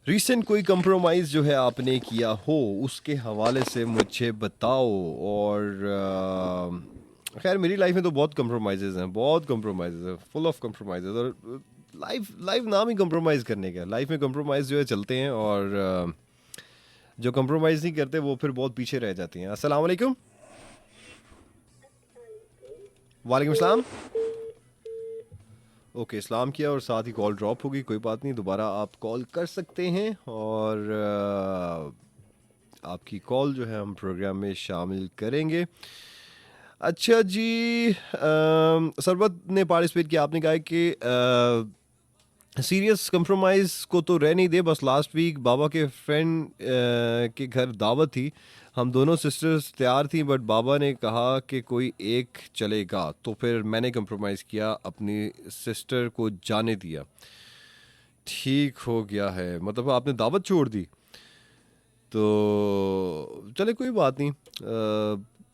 Recent कोई compromise जो है आपने किया हो उसके हवाले से मुझे बताओ। और खैर मेरी लाइफ में तो बहुत कंप्रोमाइज़ेज़ हैं, बहुत कंप्रोमाइज़ेज़ हैं, फुल ऑफ कंप्रोमाइज़ेज़। और लाइफ लाइफ नाम ही कंप्रोमाइज़ करने का। लाइफ में कंप्रोमाइज़ जो है चलते हैं, और जो कंप्रोमाइज़ नहीं करते वो फिर बहुत पीछे रह जाती हैं। अस्सलाम वालेकुम। वालेकुम सलाम। ओके, इस्लाम किया और साथ ही कॉल ड्रॉप होगी, कोई बात नहीं, दोबारा आप कॉल कर सकते हैं। और आपकी कॉल जो है हम प्रोग्राम में शामिल करेंगे। अच्छा जी, सरबत ने पार्टिसिपेट किया। आपने कहा है कि सीरियस कंप्रोमाइज़ को तो रह नहीं दे, बस लास्ट वीक बाबा के फ्रेंड के घर दावत थी। हम दोनों सिस्टर्स तैयार थी, बट बाबा ने कहा कि कोई एक चलेगा, तो फिर मैंने कंप्रोमाइज़ किया, अपनी सिस्टर को जाने दिया। ठीक हो गया है, मतलब आपने दावत छोड़ दी। तो चले कोई बात नहीं।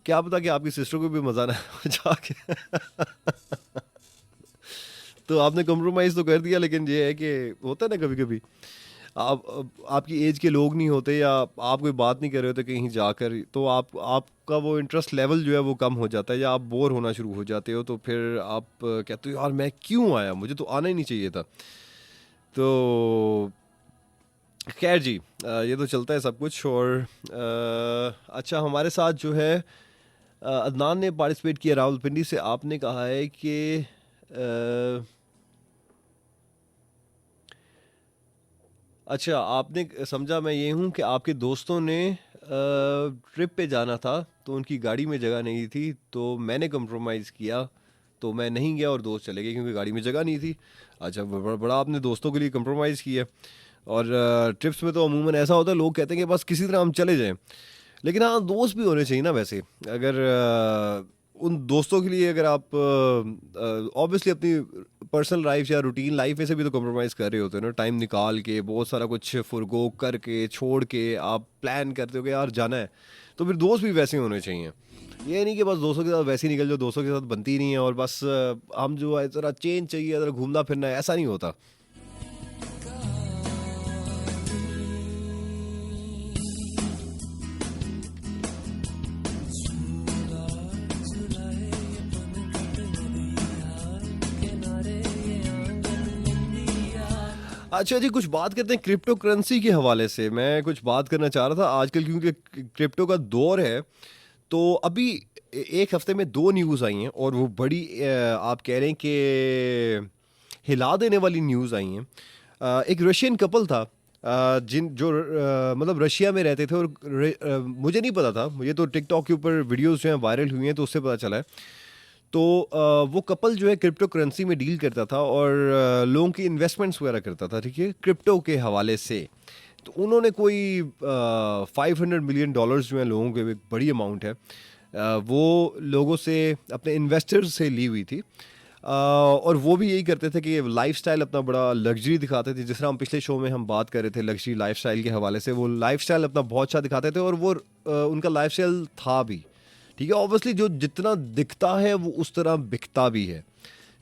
क्या पता कि आपकी सिस्टर को भी मज़ा ना आए जाके। तो आपने कॉम्प्रोमाइज़ तो कर दिया, लेकिन ये है कि होता है ना कभी कभी आपकी एज के लोग नहीं होते, या आप कोई बात नहीं कर रहे होते कहीं जाकर, तो आपका वो इंटरेस्ट लेवल जो है वो कम हो जाता है, या आप बोर होना शुरू हो जाते हो। तो फिर आप कहते हो यार मैं क्यों आया, मुझे तो आना ही नहीं चाहिए था। तो खैर जी, ये तो चलता है सब कुछ। और अच्छा, हमारे साथ जो है अदनान ने पार्टिसिपेट किया रावलपिंडी से। आपने कहा है कि अच्छा, आपने समझा मैं ये हूँ कि आपके दोस्तों ने ट्रिप पे जाना था, तो उनकी गाड़ी में जगह नहीं थी, तो मैंने कंप्रोमाइज़ किया, तो मैं नहीं गया और दोस्त चले गए क्योंकि गाड़ी में जगह नहीं थी। अच्छा, बड़ा आपने दोस्तों के लिए कंप्रोमाइज़ किया। और ट्रिप्स में तो अमूमन ऐसा होता है, लोग कहते हैं कि बस किसी तरह हम चले जाएं। लेकिन हाँ, दोस्त भी होने चाहिए ना वैसे। अगर उन दोस्तों के लिए अगर आप ऑब्वियसली अपनी पर्सनल लाइफ या रूटीन लाइफ में से भी तो कॉम्प्रोमाइज़ कर रहे होते हो ना, टाइम निकाल के बहुत सारा कुछ फुरगो करके छोड़ के आप प्लान करते हो कि यार जाना है, तो फिर दोस्त भी वैसे होने चाहिए। ये नहीं कि बस दोस्तों के साथ वैसे ही निकल जाओ, दोस्तों के साथ बनती ही नहीं है, और बस हम जो है ज़रा चेंज चाहिए, ज़रा घूमना फिरना है, ऐसा नहीं होता। अच्छा जी, कुछ बात करते हैं क्रिप्टो करेंसी के हवाले से। मैं कुछ बात करना चाह रहा था आजकल, क्योंकि क्रिप्टो का दौर है। तो अभी एक हफ्ते में दो न्यूज़ आई हैं, और वो बड़ी आप कह रहे हैं कि हिला देने वाली न्यूज़ आई हैं। एक रशियन कपल था, मतलब रशिया में रहते थे, और मुझे नहीं पता था, मुझे तो टिकटॉक के ऊपर वीडियोस जो हैं वायरल हुई हैं, तो उससे पता चला है। तो वो कपल जो है क्रिप्टो करेंसी में डील करता था, और लोगों की इन्वेस्टमेंट्स वगैरह करता था, ठीक है, क्रिप्टो के हवाले से। तो उन्होंने कोई 500 मिलियन डॉलर्स जो है, लोगों के एक बड़ी अमाउंट है, वो लोगों से, अपने इन्वेस्टर्स से ली हुई थी। और वो भी यही करते थे कि लाइफस्टाइल अपना बड़ा लग्जरी दिखाते थे। जिस तरह हम पिछले शो में हम बात कर रहे थे लग्जरी लाइफस्टाइल के हवाले से, वो लाइफस्टाइल अपना बहुत अच्छा दिखाते थे, और वो उनका लाइफस्टाइल था भी, ठीक है। ऑब्वियसली जो जितना दिखता है वो उस तरह बिकता भी है,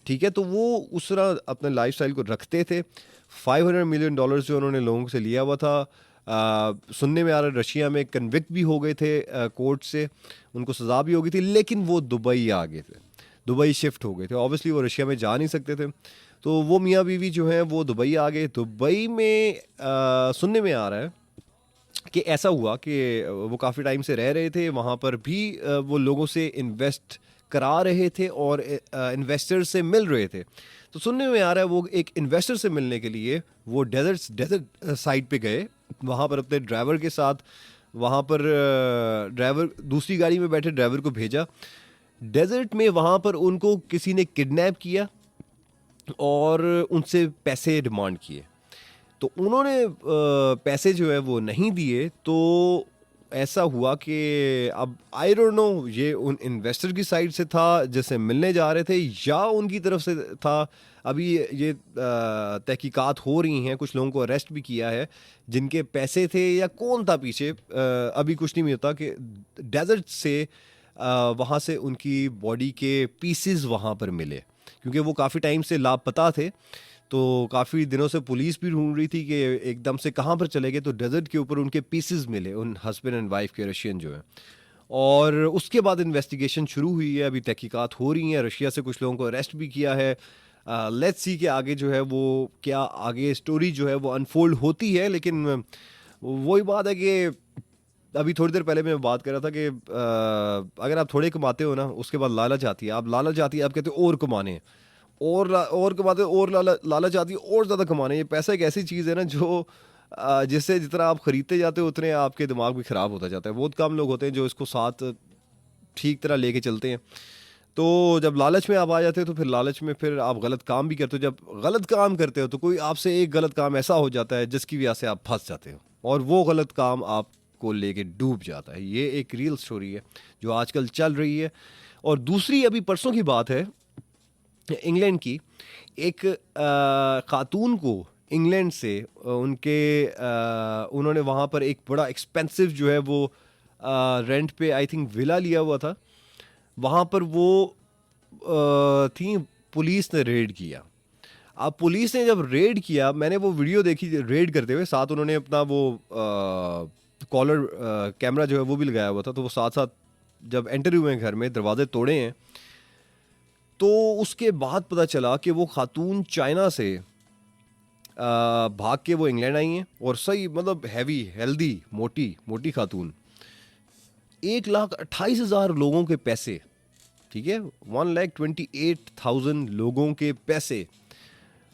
ठीक है। तो वो उस तरह अपने लाइफस्टाइल को रखते थे। 500 मिलियन डॉलर्स जो उन्होंने लोगों से लिया हुआ था। सुनने में आ रहा है रशिया में कन्विक्ट भी हो गए थे कोर्ट से, उनको सज़ा भी हो गई थी, लेकिन वो दुबई आ गए थे, दुबई शिफ्ट हो गए थे। ऑब्वियसली वो रशिया में जा नहीं सकते थे, तो वो मियाँ बीवी जो हैं वो दुबई आ गए। दुबई में सुनने में आ रहा है कि ऐसा हुआ कि वो काफ़ी टाइम से रह रहे थे वहाँ पर भी, वो लोगों से इन्वेस्ट करा रहे थे और इन्वेस्टर से मिल रहे थे। तो सुनने में आ रहा है वो एक इन्वेस्टर से मिलने के लिए वो डेजर्ट साइड पे गए, वहाँ पर अपने ड्राइवर के साथ। वहाँ पर ड्राइवर दूसरी गाड़ी में बैठे ड्राइवर को भेजा डेजर्ट में। वहाँ पर उनको किसी ने किडनैप किया और उनसे पैसे डिमांड किए। तो उन्होंने पैसे जो है वो नहीं दिए, तो ऐसा हुआ कि अब आई डोंट नो ये उन इन्वेस्टर की साइड से था जैसे मिलने जा रहे थे, या उनकी तरफ से था। अभी ये तहकीकात हो रही हैं, कुछ लोगों को अरेस्ट भी किया है जिनके पैसे थे, या कौन था पीछे, अभी कुछ नहीं होता कि डेजर्ट से वहाँ से उनकी बॉडी के पीसेस वहाँ पर मिले, क्योंकि वो काफ़ी टाइम से लापता थे। तो काफ़ी दिनों से पुलिस भी ढूंढ रही थी कि एकदम से कहाँ पर चले गए, तो डेजर्ट के ऊपर उनके पीसेस मिले, उन हस्बैंड एंड वाइफ के, रशियन जो है। और उसके बाद इन्वेस्टिगेशन शुरू हुई है, अभी तहकीकात हो रही हैं, रशिया से कुछ लोगों को अरेस्ट भी किया है। लेट्स सी कि आगे जो है वो क्या आगे स्टोरी जो है वो अनफोल्ड होती है। लेकिन वही बात है कि अभी थोड़ी देर पहले मैं बात कर रहा था कि अगर आप थोड़े कमाते हो ना, उसके बाद लालच आती है, आप लालच आती है, आप कहते हो और कमाने हैं, और कमाते हो, और लालच आती है और ज़्यादा कमाने हैं। ये पैसा एक ऐसी चीज़ है ना जो जिससे जितना आप खरीदते जाते हो उतने आपके दिमाग भी ख़राब होता जाता है। बहुत कम लोग होते हैं जो इसको साथ ठीक तरह लेके चलते हैं। तो जब लालच में आप आ जाते हो तो फिर लालच में फिर आप गलत काम भी करते हो। जब गलत काम करते हो तो कोई आपसे एक गलत काम ऐसा हो जाता है जिसकी वजह से आप फंस जाते हो, और वो गलत काम आपको लेके डूब जाता है। ये एक रियल स्टोरी है जो आजकल चल रही है। और दूसरी अभी परसों की बात है, इंग्लैंड की एक खातून को इंग्लैंड से उन्होंने वहाँ पर एक बड़ा एक्सपेंसिव जो है वो रेंट पे आई थिंक विला लिया हुआ था। वहाँ पर वो थी, पुलिस ने रेड किया। अब पुलिस ने जब रेड किया, मैंने वो वीडियो देखी रेड करते हुए, साथ उन्होंने अपना वो कॉलर कैमरा जो है वो भी लगाया हुआ था। तो वो साथ साथ जब एंटर हुए हैं घर में, दरवाजे तोड़े हैं, तो उसके बाद पता चला कि वो खातून चाइना से भाग के वो इंग्लैंड आई हैं, और सही मतलब हैवी हेल्दी मोटी मोटी खातून। 1,28,000 लोगों के पैसे, ठीक है, 1,28,000 लोगों के पैसे,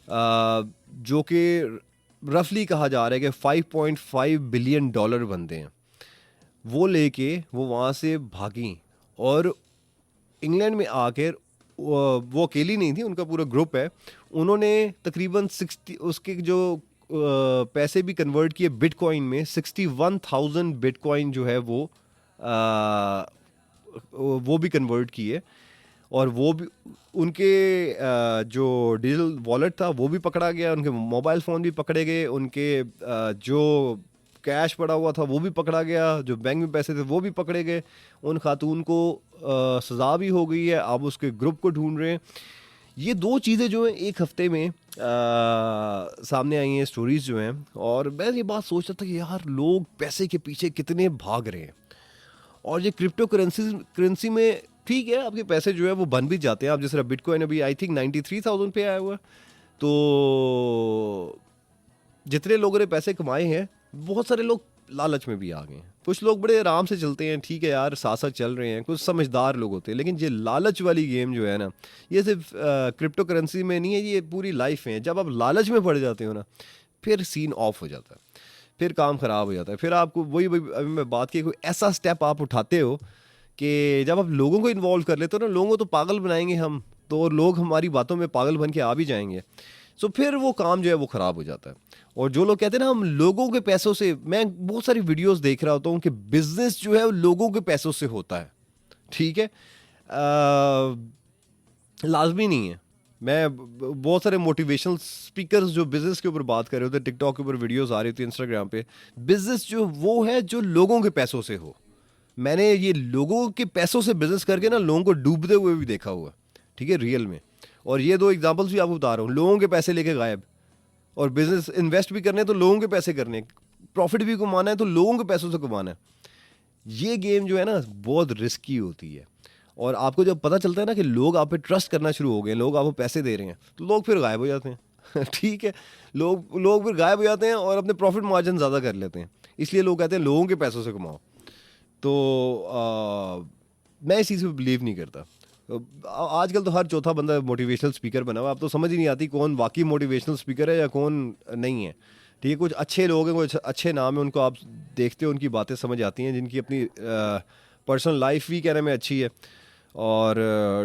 जो कि रफली कहा जा रहा है कि $5.5 बिलियन बनते हैं, वो लेके वो वहाँ से भागी। और इंग्लैंड में आकर वो अकेली नहीं थी, उनका पूरा ग्रुप है। उन्होंने तकरीबन 60 उसके जो पैसे भी कन्वर्ट किए बिटकॉइन में, 61,000 बिटकॉइन जो है वो भी कन्वर्ट किए। और वो भी उनके जो डिजिटल वॉलेट था वो भी पकड़ा गया, उनके मोबाइल फ़ोन भी पकड़े गए, उनके जो कैश पड़ा हुआ था वो भी पकड़ा गया, जो बैंक में पैसे थे वो भी पकड़े गए। उन खातून को सज़ा भी हो गई है, अब उसके ग्रुप को ढूंढ रहे हैं। ये दो चीज़ें जो हैं एक हफ्ते में सामने आई हैं, स्टोरीज जो हैं। और मैं ये बात सोच रहा था कि यार लोग पैसे के पीछे कितने भाग रहे हैं। और ये क्रिप्टो करेंसी में ठीक है, आपके पैसे जो है वो बन भी जाते हैं। आप जिस तरह बिटकॉइन अभी आई थिंक 93,000 पे आया हुआ है। तो जितने लोगों ने पैसे कमाए हैं, बहुत सारे लोग लालच में भी आ गए हैं। कुछ लोग बड़े आराम से चलते हैं, ठीक है यार, साथ साथ चल रहे हैं, कुछ समझदार लोग होते हैं। लेकिन ये लालच वाली गेम जो है ना, ये सिर्फ क्रिप्टो करेंसी में नहीं है, ये पूरी लाइफ में है। जब आप लालच में पड़ जाते हो ना, फिर सीन ऑफ हो जाता है, फिर काम ख़राब हो जाता है। फिर आपको वही अभी मैं बात की, कोई ऐसा स्टेप आप उठाते हो कि जब आप लोगों को इन्वॉल्व कर लेते हो ना, लोगों को तो पागल बनाएंगे हम तो, और लोग हमारी बातों में पागल बन के आ भी जाएंगे। सो फिर वो काम जो है वो ख़राब हो जाता है। और जो लोग कहते हैं ना हम लोगों के पैसों से, मैं बहुत सारी वीडियोस देख रहा होता हूँ कि बिजनेस जो है वो लोगों के पैसों से होता है। ठीक है, लाजमी नहीं है। मैं बहुत सारे मोटिवेशनल स्पीकर्स जो बिजनेस के ऊपर बात कर रहे होते, टिकटॉक के ऊपर वीडियोस आ रही थी, इंस्टाग्राम पे। बिजनेस जो वो है जो लोगों के पैसों से हो। मैंने ये लोगों के पैसों से बिजनेस करके ना लोगों को डूबते हुए भी देखा हुआ, ठीक है, रियल में। और ये दो एग्जांपल्स भी आपको बता रहा हूँ, लोगों के पैसे लेके गायब। और बिजनेस इन्वेस्ट भी करने तो लोगों के पैसे करने, प्रॉफिट भी कमाना है तो लोगों के पैसों से कमाना है। ये गेम जो है ना बहुत रिस्की होती है। और आपको जब पता चलता है ना कि लोग आप पे ट्रस्ट करना शुरू हो गए, लोग आपको पैसे दे रहे हैं, तो लोग फिर गायब हो जाते हैं। ठीक है, लोग फिर गायब हो जाते हैं और अपने प्रॉफिट मार्जिन ज़्यादा कर लेते हैं। इसलिए लोग कहते हैं लोगों के पैसों से कमाओ। तो मैं इस चीज़ पे बिलीव नहीं करता। आजकल तो हर चौथा बंदा मोटिवेशनल स्पीकर बना हुआ, अब तो समझ ही नहीं आती कौन वाकई मोटिवेशनल स्पीकर है या कौन नहीं है। ठीक है, कुछ अच्छे लोग हैं, कुछ अच्छे नाम है, उनको आप देखते हो, उनकी बातें समझ आती हैं, जिनकी अपनी पर्सनल लाइफ भी कहने में अच्छी है। और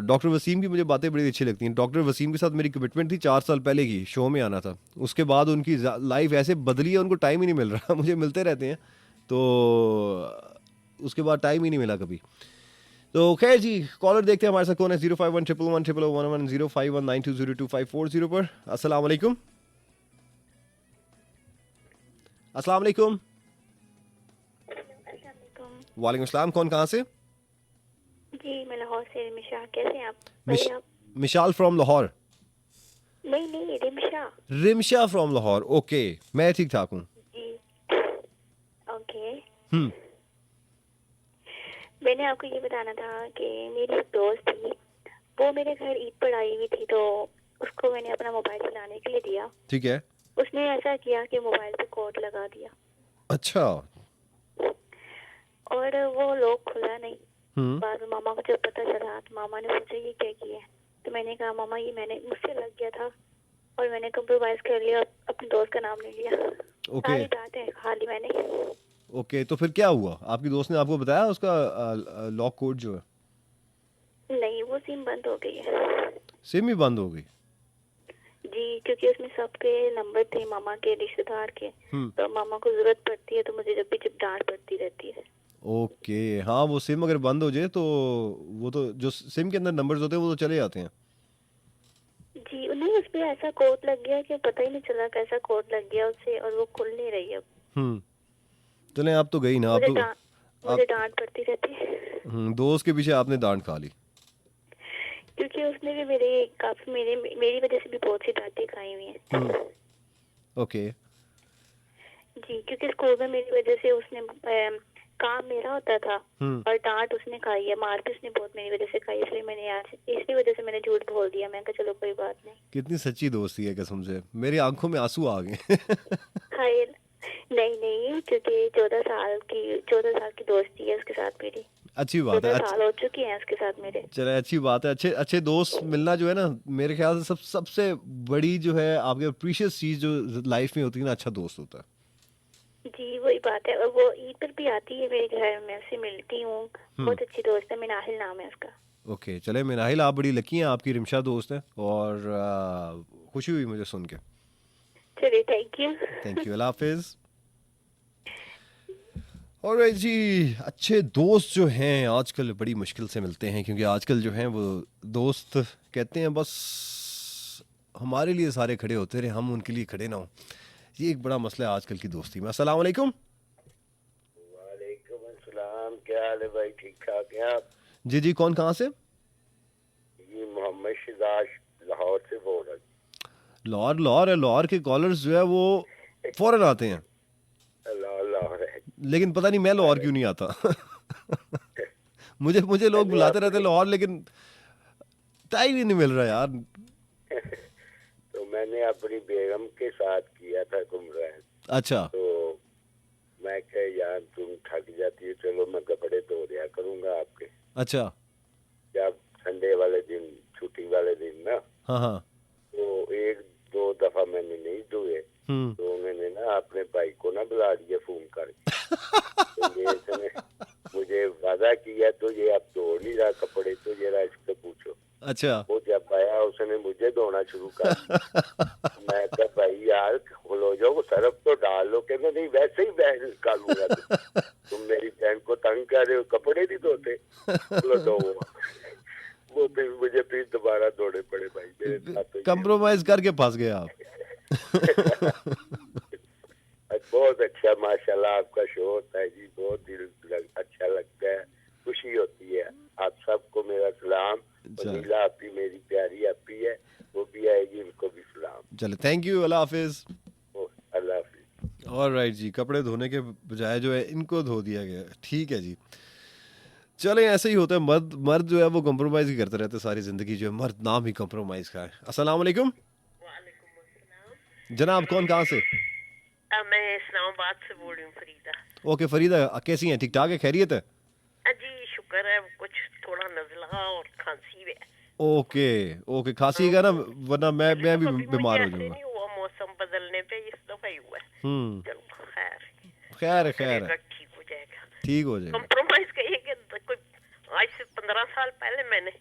डॉक्टर वसीम की मुझे बातें बड़ी अच्छी लगती हैं। डॉक्टर वसीम के साथ मेरी कमिटमेंट थी 4 साल पहले की, शो में आना था। उसके बाद उनकी लाइफ ऐसे बदली है, उनको टाइम ही नहीं मिल रहा। मुझे मिलते रहते हैं, तो उसके बाद टाइम ही नहीं मिला कभी। तो खैर जी, कॉलर देखते हैं हमारे साथ कौन है। 051111111 05192022540 पर। अस्सलाम वालेकुम। अस्सलाम वालेकुम। वालेकुम अस्सलाम। कौन कहाँ से? जी मैं लाहौर से मिशा, कैसे हैं आप? मिशाल फ्रॉम लाहौर। नहीं नहीं, रिमशा। Rimsha from Lahore, okay. मैं ठीक ठाक हूँ। जी। ओके। हम्म। मैंने आपको ये बताना था कि मेरी एक दोस्त थी, वो मेरे घर ईद पर आई हुई थी, तो उसको मैंने अपना मोबाइल चलाने के लिए दिया। ठीक है। उसने ऐसा किया कि मोबाइल पे कोड लगा दिया अच्छा। और वो लॉक खुला नहीं। हम्म। बाद में मामा को जब पता चला तो मामा ने पूछा ये क्या किया है, तो मैंने कहा मामा ये मैंने मुझसे लग गया था और मैंने कंप्रोमाइज कर लिया, अपने दोस्त का नाम ले लिया। ओके। सारी डांटें खा ली मैंने। ओके, तो फिर क्या हुआ? आपकी दोस्त ने आपको बताया उसका लॉक कोड जो है? नहीं, वो सिम बंद हो गई है। सिम ही बंद हो गई? जी, क्योंकि उसमें सबके नंबर थे मामा के, रिश्तेदार के, हम्म। तो मामा को जरूरत पड़ती है तो मुझे जब डांट पड़ती रहती है। ओके। हाँ, वो सिम अगर बंद हो जाए तो वो तो जो सिम के अंदर नंबर्स होते हैं वो तो चले जाते हैं। जी, नहीं उस पे ऐसा कोड लग गया कि पता ही नहीं चला कैसा कोड लग गया उससे, और वो खुल नहीं रही अब। हम्म। चलें, आप तो गई ना, आप मुझे तो डांट आप मुझे डांट पड़ती रहती है। दोस्त के पीछे आपने डांट खा ली। क्योंकि उसने भी मेरी वजह से भी बहुत सी डांटें खाई हुई हम्म। हैं। ओके। जी, क्योंकि स्कूल में मेरी वजह से उसने काम मेरा होता था हम्म। और डांट उसने खाई है, मार भी उसने बहुत मेरी वजह से खाई, इसलिए मैंने आज इसी वजह से मैंने झूठ बोल दिया। मैं कहा चलो कोई बात नहीं। कितनी सच्ची दोस्ती है, कसम से मेरी आंखों में आंसू आ गए। हाय। नहीं नहीं, क्योंकि 14 साल की दोस्ती है उसके साथ मेरी। अच्छी बात है। 14 साल हो चुके हैं उसके साथ मेरे। चले, अच्छी बात है। अच्छे अच्छे दोस्त मिलना जो है ना, मेरे ख्याल से सबसे बड़ी जो है आपके प्रीशियस चीज जो लाइफ में होती है ना, अच्छा दोस्त होता है। जी वही बात है, और वो ईद पर भी आती है मेरे घर, मैं उससे मिलती हूँ। हम्म। बहुत अच्छी दोस्त है, मिनाहिल नाम है उसका। ओके, चले मिनाहिल, आप बड़ी लकी हैं, आपकी रिमशा दोस्त है, और खुशी हुई मुझे सुन के। चलिए, थैंक यू। थैंक यू, अल्लाह हाफिज। और जी, अच्छे दोस्त जो हैं आजकल बड़ी मुश्किल से मिलते हैं, क्योंकि आजकल जो हैं वो दोस्त कहते हैं बस हमारे लिए सारे खड़े होते रहे, हम उनके लिए खड़े ना हो। ये एक बड़ा मसला है आजकल की दोस्ती में। अस्सलाम वालेकुम। वालेकुम अस्सलाम। क्या हाल है भाई, ठीक ठाक हैं आप? जी जी, कौन कहाँ से? ये मोहम्मद शिजाज लाहौर से बोल रहा लाहौर? लाहौर है, लाहौर के कॉलर्स जो है वो फौरन आते हैं, हूँ। लाहौर है। लेकिन पता नहीं मैं लाहौर क्यों नहीं आता। मुझे मुझे लोग मैंने बुलाते रहते हैं अपनी लाहौर, लेकिन टाइम ही नहीं मिल रहा यार। तो मैंने अपनी बेगम के साथ किया था कुमरैन। अच्छा। तो मैं कह यार तुम थक जाती है, चलो मैं कपड़े धो दिया करूंगा आपके। अच्छा। जब संडे वाले दिन, छुट्टी वाले दिन ना, हाँ हाँ। तो एक दो दफा मैंने नहीं धोए, हम्म। तो उन्होंने ना अपने भाई को ना बुला दिया फोन करके। तो ये इसने मुझे वादा किया, तो ये अब धो नहीं रहा कपड़े, तो जरा इससे पूछो। अच्छा। वो जब आया उसने मुझे धोना शुरू कर दिया। मैं कहा भाई यार खोलो जाओ, सरफ तो डाल लो। कहना नहीं, वैसे ही बहन निकालूंगा। तुम मेरी बहन को तंग कर रहे हो, कपड़े नहीं धोते, बोलो दो। वो फिर दोबारा धोने पड़े भाई, मेरे साथ तो ये कंप्रोमाइज करके फंस गए आप। बहुत अच्छा माशाल्लाह आपका शो होता है जी, बहुत अच्छा लगता है, खुशी होती है। आप सबको मेरा सलाम। और चल नीला आपी मेरी प्यारी आपी है, वो भी आएगी, उनको भी सलाम। चले, थैंक यू, अल्लाह हाफिज। ओ, अल्लाह हाफिज। और राइट जी, कपड़े धोने के बजाय जो है इनको धो दिया गया, ठीक है जी। चले, ऐसे ही होता है, मर्द मर्द जो है वो कंप्रोमाइज ही करते रहते हैं सारी जिंदगी, जो है मर्द नाम ही कंप्रोमाइज का है। अस्सलाम वालेकुम। जनाब, कौन कहाँ से? मैं इस्लामाबाद से बोल रही हूँ, फरीदा। ओके फरीदा, कैसी हैं? ठीक ठाक है, खैरियत है? जी शुक्र है, कुछ थोड़ा नजला और खांसी है। ओके। ओके, खांसी का ना, वरना पहले मैं तो भी कभी बीमार मुझे हो ऐसे जाऊंगा। नहीं हुआ, मौसम बदलने पे इस दफा ही हुआ है। हम्म। चलो खैर, खैर है, अल्लाह खैर है, करेगा ठीक हो जाएगा। ठीक हो जाएगा। कंप्रोमाइज कहिए कि कोई आज से 15 साल पहले मैंने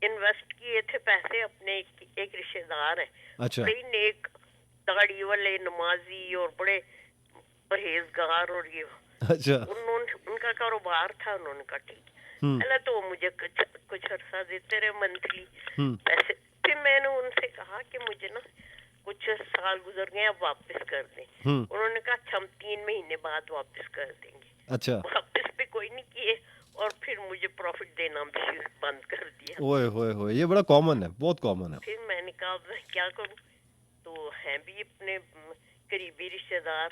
इन्वेस्ट किए थे पैसे अपने, एक रिश्तेदार है, अच्छा। बड़े नेक, दाढ़ी वाले, नमाजी और बड़े परहेजगार, और ये अच्छा। उन्होंने, उनका कारोबार था, उन्होंने कहा ठीक है। हम्म। पहले तो वो मुझे कुछ अरसा देते रहे मंथली हम्म। पैसे, फिर मैंने उनसे कहा कि मुझे ना कुछ साल गुजर गए, अब वापस कर दें। उन्होंने कहा अच्छा हम 3 महीने बाद वापस कर देंगे। अच्छा। वापस भी कोई नहीं किए, और फिर मुझे प्रॉफिट देना भी बंद कर दिया। ओए होए होए, ये बड़ा कॉमन है, बहुत कॉमन है। फिर मैंने कहा अब मैं क्या करूं, तो हैं भी अपने करीबी रिश्तेदार,